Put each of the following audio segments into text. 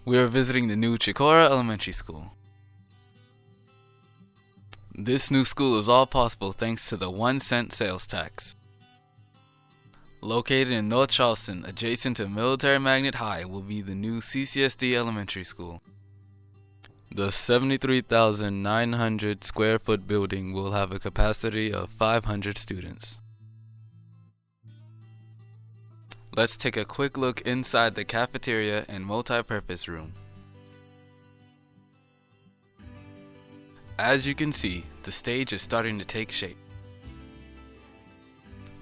We are visiting the new Chicora Elementary School. This new school is all possible thanks to the 1-cent sales tax. Located in North Charleston, adjacent to Military Magnet High, will be the new CCSD Elementary School. The 73,900 square foot building will have a capacity of 500 students. Let's take a quick look inside the cafeteria and multi-purpose room. As you can see, the stage is starting to take shape.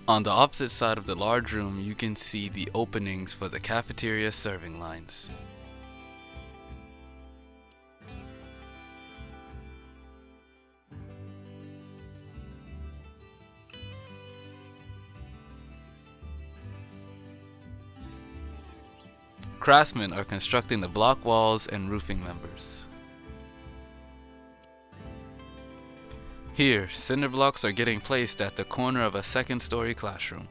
On the opposite side of the large room, you can see the openings for the cafeteria serving lines. Craftsmen are constructing the block walls and roofing members. Here, cinder blocks are getting placed at the corner of a second-story classroom.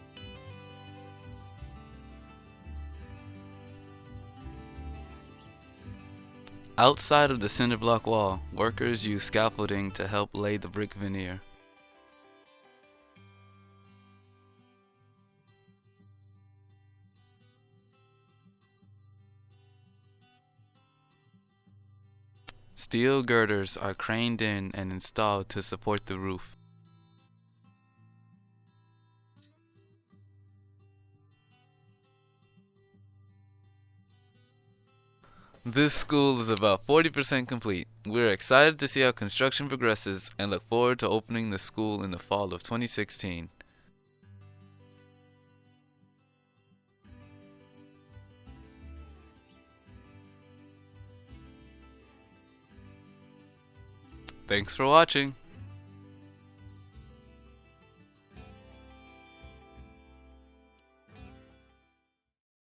Outside of the cinder block wall, workers use scaffolding to help lay the brick veneer. Steel girders are craned in and installed to support the roof. This school is about 40% complete. We're excited to see how construction progresses and look forward to opening the school in the fall of 2016. Thanks for watching.